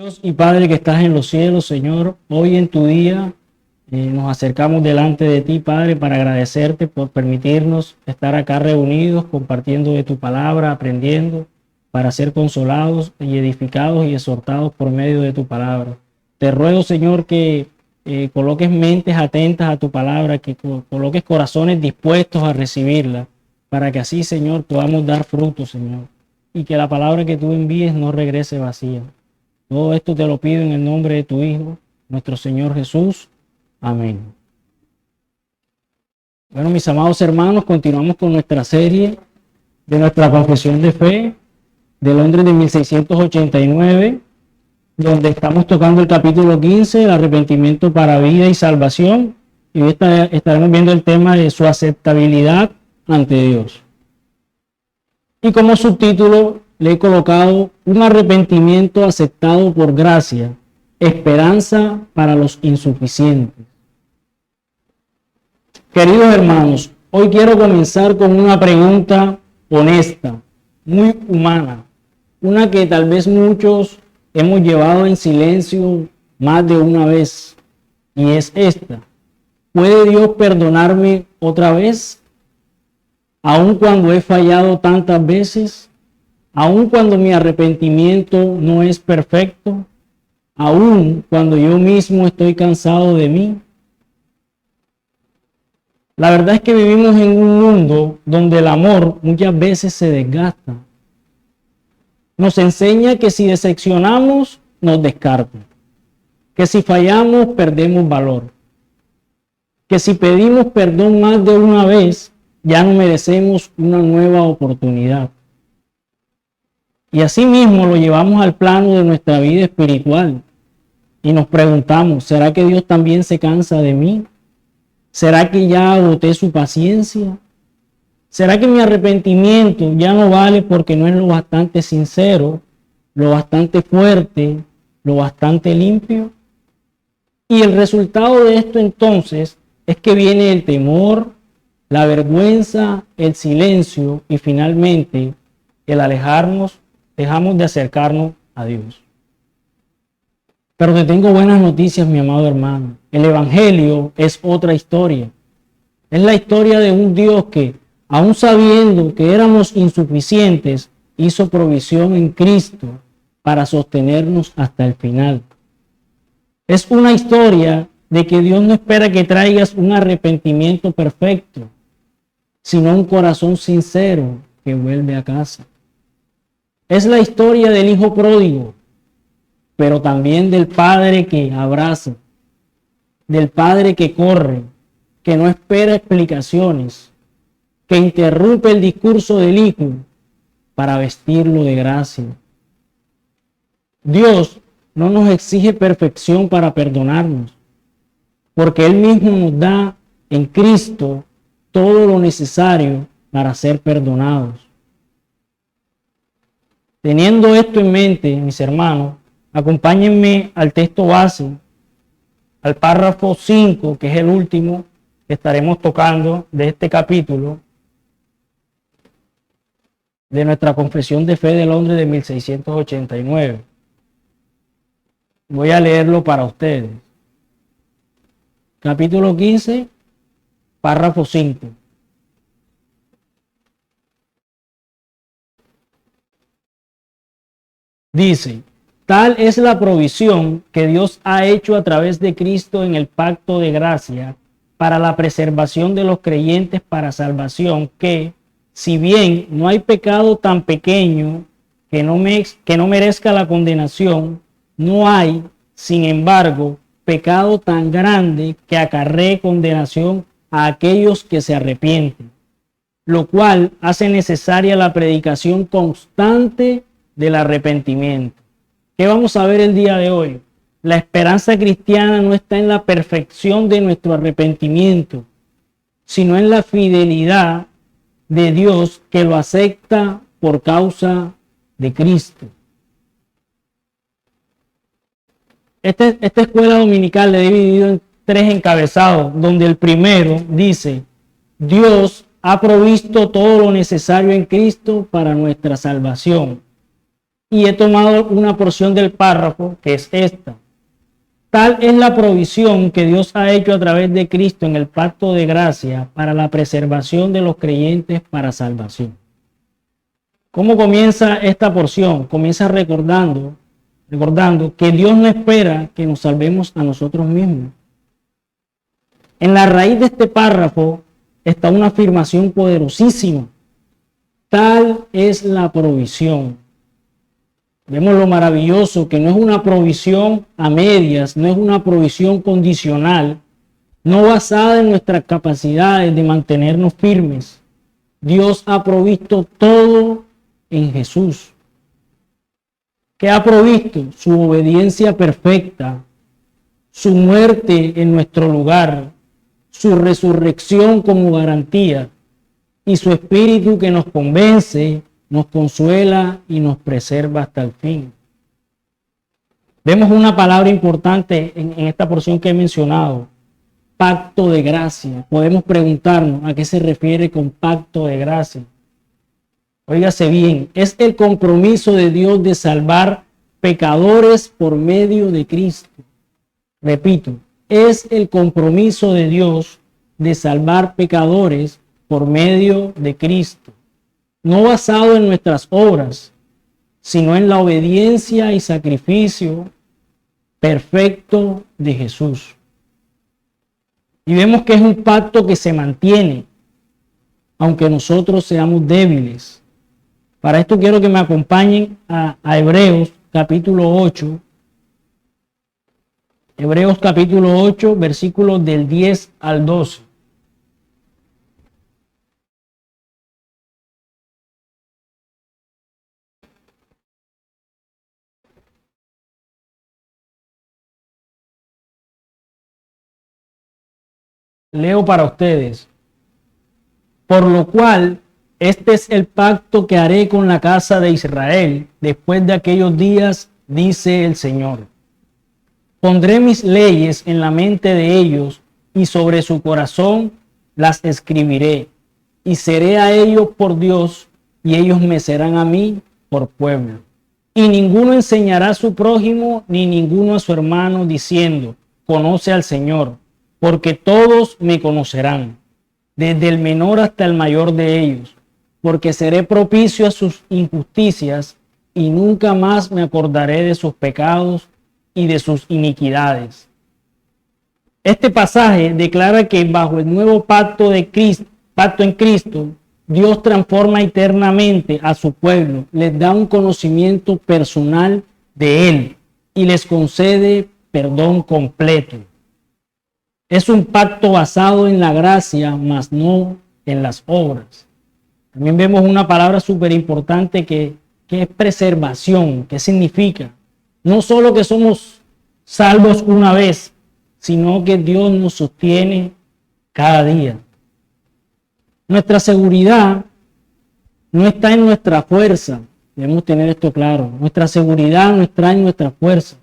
Dios y Padre que estás en los cielos, Señor, hoy en tu día nos acercamos delante de ti, Padre, para agradecerte por permitirnos estar acá reunidos, compartiendo de tu palabra, aprendiendo, para ser consolados y edificados y exhortados por medio de tu palabra. Te ruego, Señor, que coloques mentes atentas a tu palabra, que coloques corazones dispuestos a recibirla, para que así, Señor, podamos dar fruto, Señor, y que la palabra que tú envíes no regrese vacía. Todo esto te lo pido en el nombre de tu Hijo, nuestro Señor Jesús. Amén. Bueno, mis amados hermanos, continuamos con nuestra serie de nuestra confesión de fe de Londres de 1689, donde estamos tocando el capítulo 15, el arrepentimiento para vida y salvación, y hoy estaremos viendo el tema de su aceptabilidad ante Dios. Y como subtítulo le he colocado un arrepentimiento aceptado por gracia, esperanza para los insuficientes. Queridos hermanos, hoy quiero comenzar con una pregunta honesta, muy humana, una que tal vez muchos hemos llevado en silencio más de una vez, y es esta: ¿puede Dios perdonarme otra vez? Aun cuando he fallado tantas veces, aun cuando mi arrepentimiento no es perfecto, aun cuando yo mismo estoy cansado de mí. La verdad es que vivimos en un mundo donde el amor muchas veces se desgasta. Nos enseña que si decepcionamos, nos descartan, que si fallamos, perdemos valor, que si pedimos perdón más de una vez, ya no merecemos una nueva oportunidad. Y así mismo lo llevamos al plano de nuestra vida espiritual y nos preguntamos, ¿será que Dios también se cansa de mí? ¿Será que ya agoté su paciencia? ¿Será que mi arrepentimiento ya no vale porque no es lo bastante sincero, lo bastante fuerte, lo bastante limpio? Y el resultado de esto entonces es que viene el temor, la vergüenza, el silencio y finalmente el alejarnos, dejamos de acercarnos a Dios. Pero te tengo buenas noticias, mi amado hermano. El Evangelio es otra historia. Es la historia de un Dios que, aun sabiendo que éramos insuficientes, hizo provisión en Cristo para sostenernos hasta el final. Es una historia de que Dios no espera que traigas un arrepentimiento perfecto, sino un corazón sincero que vuelve a casa. Es la historia del hijo pródigo, pero también del padre que abraza, del padre que corre, que no espera explicaciones, que interrumpe el discurso del hijo para vestirlo de gracia. Dios no nos exige perfección para perdonarnos, porque Él mismo nos da en Cristo todo lo necesario para ser perdonados. Teniendo esto en mente, mis hermanos, acompáñenme al texto base, al párrafo 5, que es el último que estaremos tocando de este capítulo de nuestra confesión de fe de Londres de 1689. Voy a leerlo para ustedes. Capítulo 15, párrafo 5. Dice: tal es la provisión que Dios ha hecho a través de Cristo en el pacto de gracia para la preservación de los creyentes para salvación, que, si bien no hay pecado tan pequeño que no merezca la condenación, no hay, sin embargo, pecado tan grande que acarree condenación a aquellos que se arrepienten, lo cual hace necesaria la predicación constante del arrepentimiento. ¿Qué vamos a ver el día de hoy? La esperanza cristiana no está en la perfección de nuestro arrepentimiento, sino en la fidelidad de Dios que lo acepta por causa de Cristo. Esta escuela dominical la he dividido en 3 encabezados, donde el primero dice: Dios ha provisto todo lo necesario en Cristo para nuestra salvación. y he tomado una porción del párrafo que es esta. Tal es la provisión que Dios ha hecho a través de Cristo en el pacto de gracia para la preservación de los creyentes para salvación. ¿Cómo comienza esta porción? Comienza recordando que Dios no espera que nos salvemos a nosotros mismos. En la raíz de este párrafo está una afirmación poderosísima. Tal es la provisión. Vemos lo maravilloso, que no es una provisión a medias, no es una provisión condicional, no basada en nuestras capacidades de mantenernos firmes. Dios ha provisto todo en Jesús. ¿Qué ha provisto? Su obediencia perfecta, su muerte en nuestro lugar, su resurrección como garantía y su espíritu que nos convence, nos consuela y nos preserva hasta el fin. Vemos una palabra importante en esta porción que he mencionado, pacto de gracia. Podemos preguntarnos a qué se refiere con pacto de gracia. Óigase bien, es el compromiso de Dios de salvar pecadores por medio de Cristo. Repito, es el compromiso de Dios de salvar pecadores por medio de Cristo. No basado en nuestras obras, sino en la obediencia y sacrificio perfecto de Jesús. Y vemos que es un pacto que se mantiene, aunque nosotros seamos débiles. Para esto quiero que me acompañen a Hebreos capítulo 8. Hebreos capítulo 8, versículos del 10 al 12. Leo para ustedes. Por lo cual, este es el pacto que haré con la casa de Israel después de aquellos días, dice el Señor. Pondré mis leyes en la mente de ellos y sobre su corazón las escribiré. Y seré a ellos por Dios y ellos me serán a mí por pueblo. Y ninguno enseñará a su prójimo ni ninguno a su hermano diciendo, conoce al Señor, porque todos me conocerán, desde el menor hasta el mayor de ellos, porque seré propicio a sus injusticias y nunca más me acordaré de sus pecados y de sus iniquidades. Este pasaje declara que bajo el nuevo pacto de Cristo, pacto en Cristo, Dios transforma eternamente a su pueblo, les da un conocimiento personal de Él y les concede perdón completo. Es un pacto basado en la gracia, mas no en las obras. También vemos una palabra súper importante que es preservación. ¿Qué significa? No solo que somos salvos una vez, sino que Dios nos sostiene cada día. Nuestra seguridad no está en nuestra fuerza. Debemos tener esto claro. Nuestra seguridad no está en nuestra fuerza,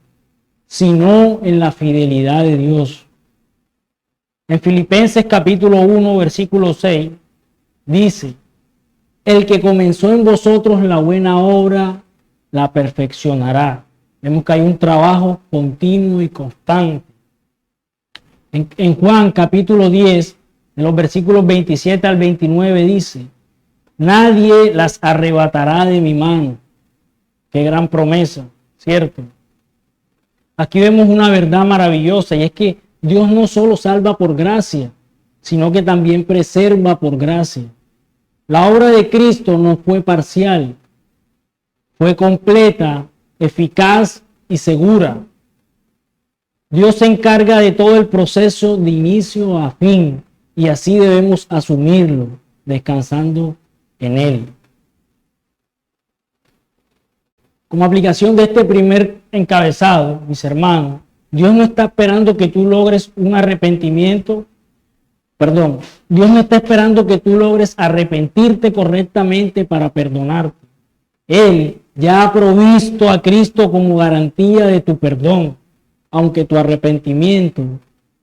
sino en la fidelidad de Dios. En Filipenses capítulo 1, versículo 6, dice, el que comenzó en vosotros la buena obra, la perfeccionará. Vemos que hay un trabajo continuo y constante. En Juan capítulo 10, en los versículos 27 al 29 dice, nadie las arrebatará de mi mano. Qué gran promesa, ¿cierto? Aquí vemos una verdad maravillosa y es que Dios no solo salva por gracia, sino que también preserva por gracia. La obra de Cristo no fue parcial, fue completa, eficaz y segura. Dios se encarga de todo el proceso de inicio a fin y así debemos asumirlo, descansando en Él. Como aplicación de este primer encabezado, mis hermanos, Dios no está esperando que tú logres un arrepentimiento. Dios no está esperando que tú logres arrepentirte correctamente para perdonarte. Él ya ha provisto a Cristo como garantía de tu perdón, aunque tu arrepentimiento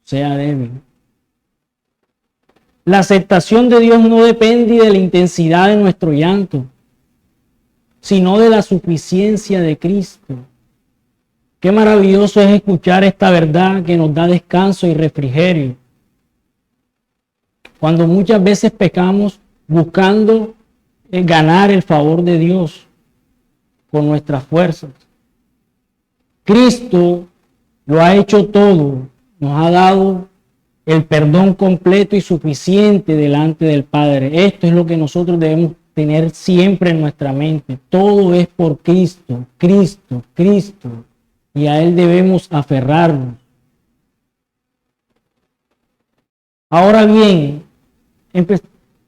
sea débil. La aceptación de Dios no depende de la intensidad de nuestro llanto. sino de la suficiencia de Cristo. Qué maravilloso es escuchar esta verdad que nos da descanso y refrigerio. Cuando muchas veces pecamos buscando ganar el favor de Dios con nuestras fuerzas. Cristo lo ha hecho todo, nos ha dado el perdón completo y suficiente delante del Padre. Esto es lo que nosotros debemos tener siempre en nuestra mente. Todo es por Cristo, Cristo, Cristo. Y a Él debemos aferrarnos. Ahora bien,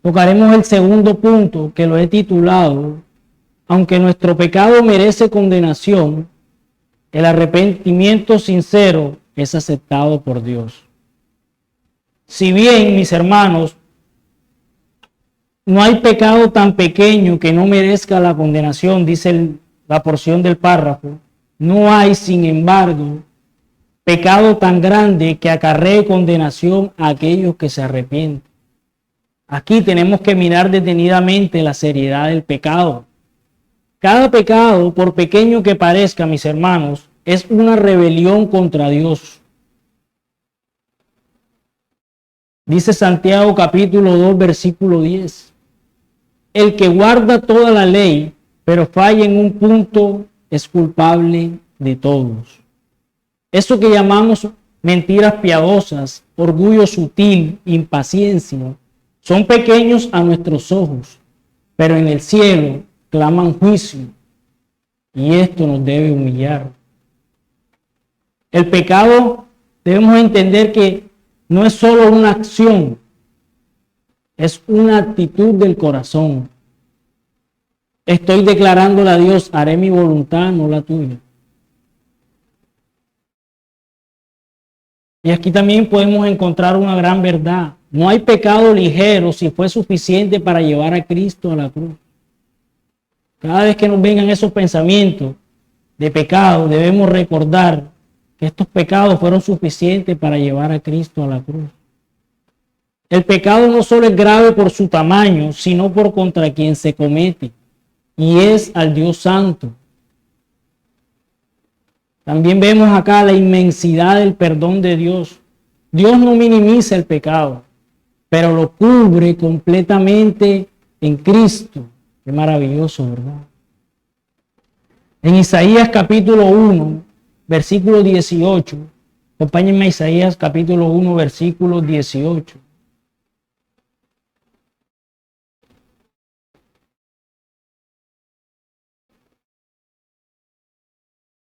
tocaremos el segundo punto que lo he titulado: aunque nuestro pecado merece condenación, el arrepentimiento sincero es aceptado por Dios. Si bien, mis hermanos, no hay pecado tan pequeño que no merezca la condenación, dice la porción del párrafo, no hay, sin embargo, pecado tan grande que acarree condenación a aquellos que se arrepienten. Aquí tenemos que mirar detenidamente la seriedad del pecado. Cada pecado, por pequeño que parezca, mis hermanos, es una rebelión contra Dios. Dice Santiago capítulo 2, versículo 10. El que guarda toda la ley, pero falla en un punto, es culpable de todos. Eso que llamamos mentiras piadosas, orgullo sutil, impaciencia, son pequeños a nuestros ojos, pero en el cielo claman juicio, y esto nos debe humillar. El pecado, debemos entender que no es solo una acción, es una actitud del corazón. Estoy declarándole a Dios, haré mi voluntad, no la tuya. Y aquí también podemos encontrar una gran verdad. No hay pecado ligero si fue suficiente para llevar a Cristo a la cruz. Cada vez que nos vengan esos pensamientos de pecado, debemos recordar que estos pecados fueron suficientes para llevar a Cristo a la cruz. El pecado no solo es grave por su tamaño, sino por contra quien se comete, y es al Dios Santo. También vemos acá la inmensidad del perdón de Dios. Dios no minimiza el pecado, pero lo cubre completamente en Cristo. Qué maravilloso, ¿verdad? En Isaías capítulo 1, versículo 18. Acompáñenme a Isaías capítulo 1, versículo 18.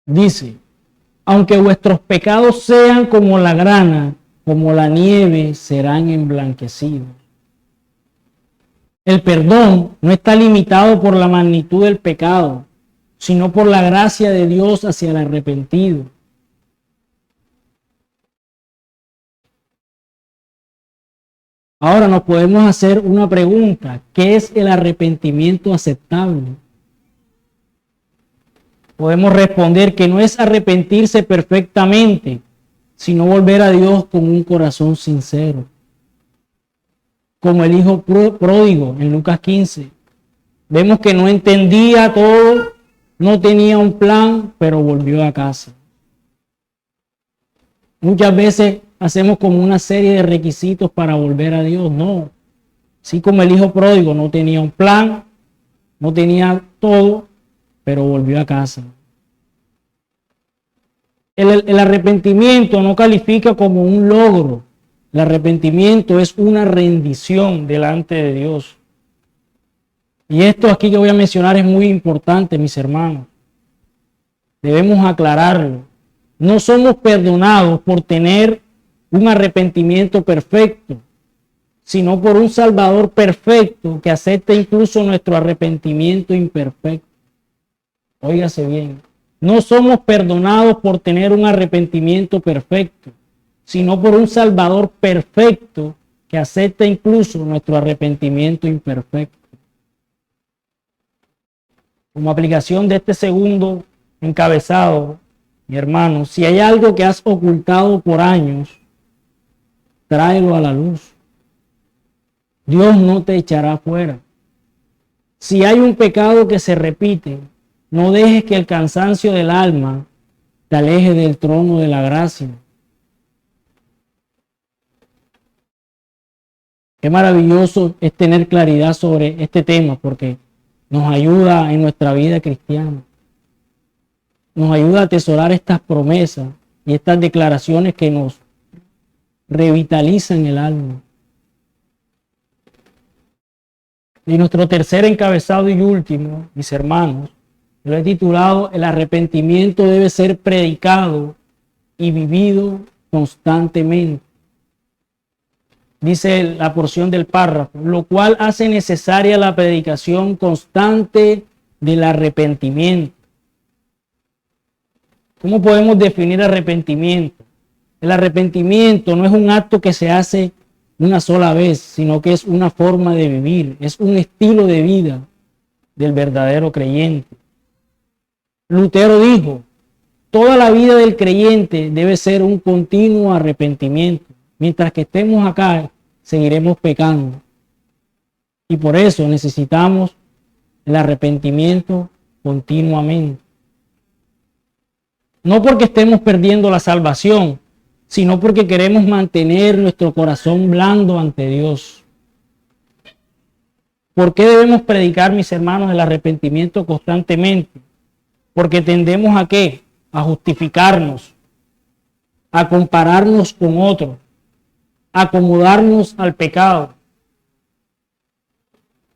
Dice: aunque vuestros pecados sean como la grana, como la nieve, serán emblanquecidos. El perdón no está limitado por la magnitud del pecado, sino por la gracia de Dios hacia el arrepentido. Ahora nos podemos hacer una pregunta: ¿qué es el arrepentimiento aceptable? Podemos responder que no es arrepentirse perfectamente, sino volver a Dios con un corazón sincero. Como el hijo pródigo en Lucas 15. Vemos que no entendía todo, no tenía un plan, pero volvió a casa. Muchas veces hacemos como una serie de requisitos para volver a Dios. No. Así como el hijo pródigo no tenía un plan, no tenía todo, pero volvió a casa. El arrepentimiento no califica como un logro. El arrepentimiento es una rendición delante de Dios. Y esto aquí que voy a mencionar es muy importante, mis hermanos. Debemos aclararlo. No somos perdonados por tener un arrepentimiento perfecto, sino por un Salvador perfecto que acepta incluso nuestro arrepentimiento imperfecto. Óigase bien. No somos perdonados por tener un arrepentimiento perfecto, sino por un Salvador perfecto que acepta incluso nuestro arrepentimiento imperfecto. Como aplicación de este segundo encabezado, mi hermano, si hay algo que has ocultado por años, tráelo a la luz. Dios no te echará fuera. Si hay un pecado que se repite, no dejes que el cansancio del alma te aleje del trono de la gracia. Qué maravilloso es tener claridad sobre este tema, porque nos ayuda en nuestra vida cristiana. Nos ayuda a atesorar estas promesas y estas declaraciones que nos revitalizan el alma. Y nuestro tercer encabezado y último, mis hermanos, lo he titulado: el arrepentimiento debe ser predicado y vivido constantemente. Dice la porción del párrafo, lo cual hace necesaria la predicación constante del arrepentimiento. ¿Cómo podemos definir arrepentimiento? El arrepentimiento no es un acto que se hace una sola vez, sino que es una forma de vivir, es un estilo de vida del verdadero creyente. Lutero dijo, toda la vida del creyente debe ser un continuo arrepentimiento. Mientras que estemos acá, seguiremos pecando. Y por eso necesitamos el arrepentimiento continuamente. No porque estemos perdiendo la salvación, sino porque queremos mantener nuestro corazón blando ante Dios. ¿Por qué debemos predicar, mis hermanos, el arrepentimiento constantemente? Porque tendemos ¿a qué? A justificarnos, a compararnos con otros, a acomodarnos al pecado.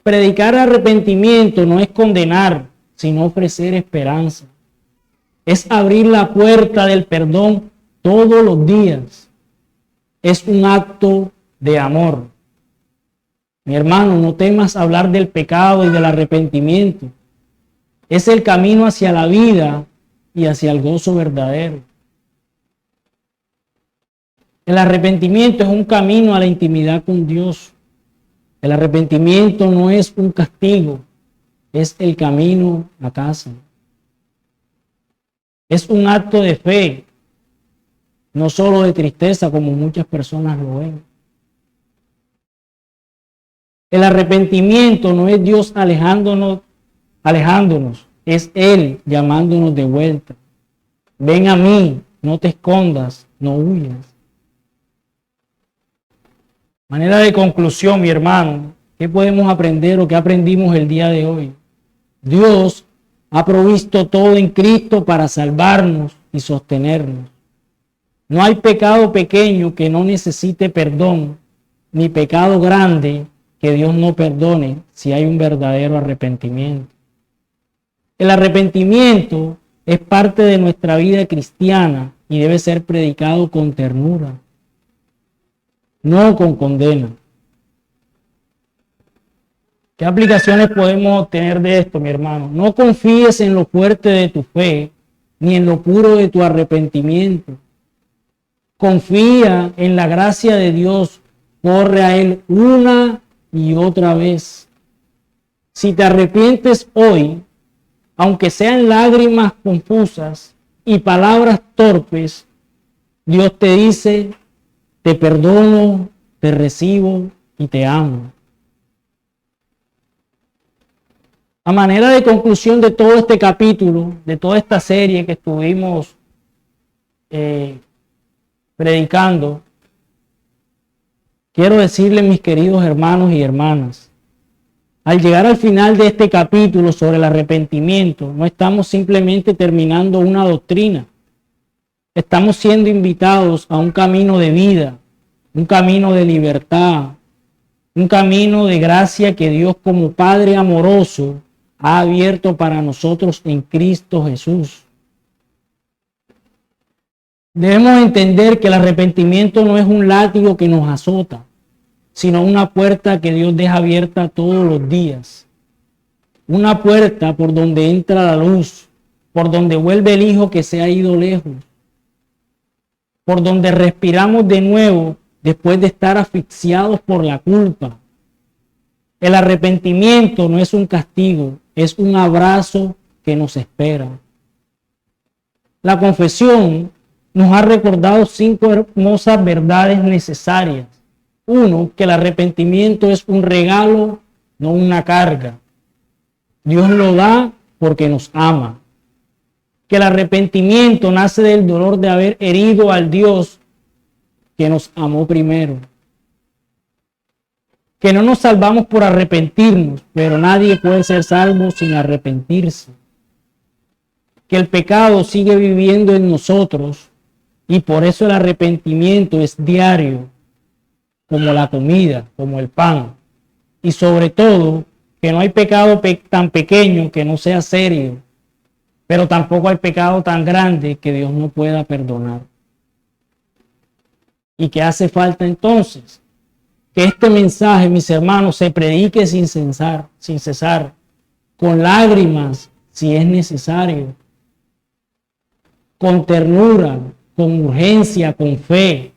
Predicar arrepentimiento no es condenar, sino ofrecer esperanza. Es abrir la puerta del perdón todos los días. Es un acto de amor. Mi hermano, no temas hablar del pecado y del arrepentimiento. Es el camino hacia la vida y hacia el gozo verdadero. El arrepentimiento es un camino a la intimidad con Dios. El arrepentimiento no es un castigo, es el camino a casa. Es un acto de fe, no solo de tristeza como muchas personas lo ven. El arrepentimiento no es Dios alejándonos, es Él llamándonos de vuelta. Ven a mí, no te escondas, no huyas. Manera de conclusión, mi hermano, ¿qué podemos aprender o qué aprendimos el día de hoy? Dios ha provisto todo en Cristo para salvarnos y sostenernos. No hay pecado pequeño que no necesite perdón, ni pecado grande que Dios no perdone si hay un verdadero arrepentimiento. El arrepentimiento es parte de nuestra vida cristiana y debe ser predicado con ternura, no con condena. ¿Qué aplicaciones podemos obtener de esto, mi hermano? No confíes en lo fuerte de tu fe, ni en lo puro de tu arrepentimiento. Confía en la gracia de Dios, corre a Él una y otra vez. Si te arrepientes hoy, aunque sean lágrimas confusas y palabras torpes, Dios te dice, te perdono, te recibo y te amo. A manera de conclusión de todo este capítulo, de toda esta serie que estuvimos predicando, quiero decirles, mis queridos hermanos y hermanas, al llegar al final de este capítulo sobre el arrepentimiento, no estamos simplemente terminando una doctrina, estamos siendo invitados a un camino de vida, un camino de libertad, un camino de gracia que Dios como Padre amoroso ha abierto para nosotros en Cristo Jesús. Debemos entender que el arrepentimiento no es un látigo que nos azota, sino una puerta que Dios deja abierta todos los días. Una puerta por donde entra la luz, por donde vuelve el Hijo que se ha ido lejos, por donde respiramos de nuevo después de estar asfixiados por la culpa. El arrepentimiento no es un castigo, es un abrazo que nos espera. La confesión nos ha recordado 5 hermosas verdades necesarias. 1, que el arrepentimiento es un regalo, no una carga. Dios lo da porque nos ama. Que el arrepentimiento nace del dolor de haber herido al Dios que nos amó primero. Que no nos salvamos por arrepentirnos, pero nadie puede ser salvo sin arrepentirse. Que el pecado sigue viviendo en nosotros y por eso el arrepentimiento es diario, como la comida, como el pan. Y sobre todo, que no hay pecado tan pequeño que no sea serio, pero tampoco hay pecado tan grande que Dios no pueda perdonar. ¿Y qué hace falta entonces? Que este mensaje, mis hermanos, se predique sin cesar, con lágrimas si es necesario, con ternura, con urgencia, con fe,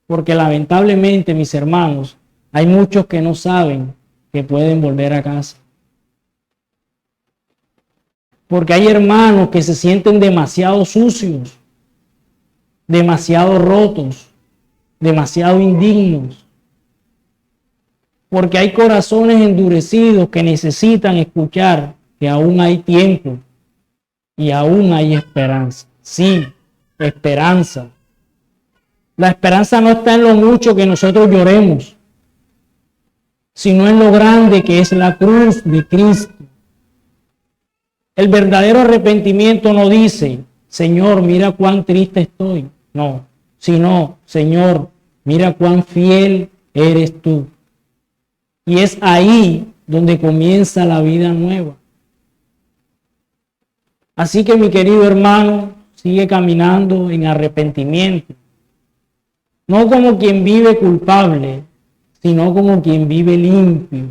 porque lamentablemente, mis hermanos, hay muchos que no saben que pueden volver a casa. Porque hay hermanos que se sienten demasiado sucios, demasiado rotos, demasiado indignos. Porque hay corazones endurecidos que necesitan escuchar que aún hay tiempo y aún hay esperanza. Sí, esperanza. La esperanza no está en lo mucho que nosotros lloremos, sino en lo grande que es la cruz de Cristo. El verdadero arrepentimiento no dice, Señor, mira cuán triste estoy. No, sino, Señor, mira cuán fiel eres tú. Y es ahí donde comienza la vida nueva. Así que, mi querido hermano, sigue caminando en arrepentimiento. No como quien vive culpable, sino como quien vive limpio.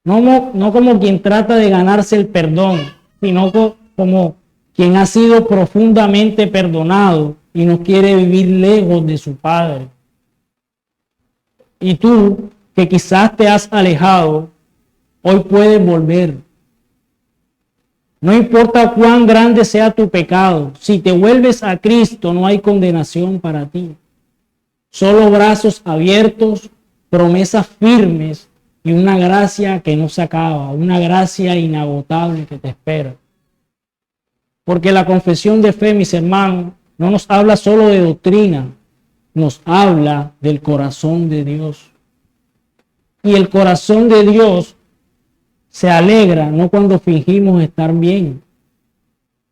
No como quien trata de ganarse el perdón, sino como quien ha sido profundamente perdonado y no quiere vivir lejos de su Padre. Y tú, que quizás te has alejado, hoy puedes volver. No importa cuán grande sea tu pecado, si te vuelves a Cristo no hay condenación para ti. Solo brazos abiertos, promesas firmes y una gracia que no se acaba, una gracia inagotable que te espera. Porque la confesión de fe, mis hermanos, no nos habla solo de doctrina, nos habla del corazón de Dios. Y el corazón de Dios se alegra no cuando fingimos estar bien,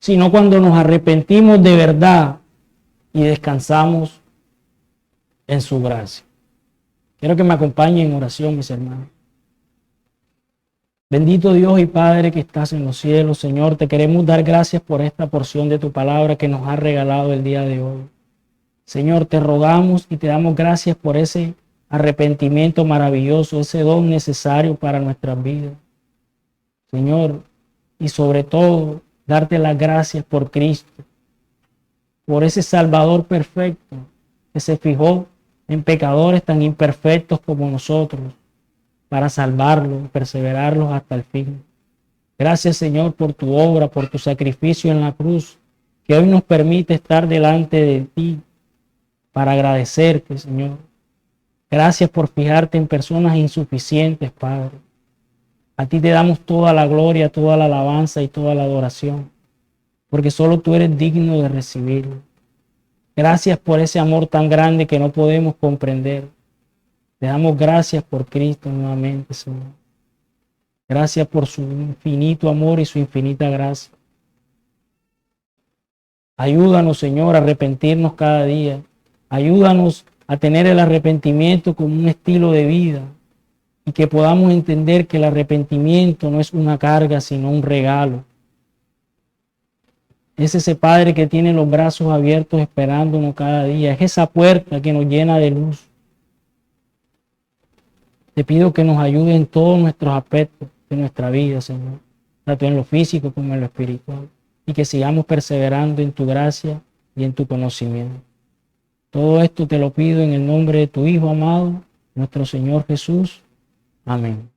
sino cuando nos arrepentimos de verdad y descansamos en su gracia. Quiero que me acompañen en oración, mis hermanos. Bendito Dios y Padre que estás en los cielos, Señor, te queremos dar gracias por esta porción de tu palabra que nos has regalado el día de hoy. Señor, te rogamos y te damos gracias por ese arrepentimiento maravilloso, ese don necesario para nuestras vidas. Señor, y sobre todo, darte las gracias por Cristo, por ese Salvador perfecto que se fijó en pecadores tan imperfectos como nosotros, para salvarlos, perseverarlos hasta el fin. Gracias, Señor, por tu obra, por tu sacrificio en la cruz, que hoy nos permite estar delante de ti para agradecerte, Señor. Gracias por fijarte en personas insuficientes, Padre. A ti te damos toda la gloria, toda la alabanza y toda la adoración, porque solo tú eres digno de recibirlo. Gracias por ese amor tan grande que no podemos comprender. Te damos gracias por Cristo nuevamente, Señor. Gracias por su infinito amor y su infinita gracia. Ayúdanos, Señor, a arrepentirnos cada día. Ayúdanos a tener el arrepentimiento como un estilo de vida y que podamos entender que el arrepentimiento no es una carga, sino un regalo. Es ese Padre que tiene los brazos abiertos esperándonos cada día. Es esa puerta que nos llena de luz. Te pido que nos ayude en todos nuestros aspectos de nuestra vida, Señor, tanto en lo físico como en lo espiritual, y que sigamos perseverando en tu gracia y en tu conocimiento. Todo esto te lo pido en el nombre de tu Hijo amado, nuestro Señor Jesús. Amén.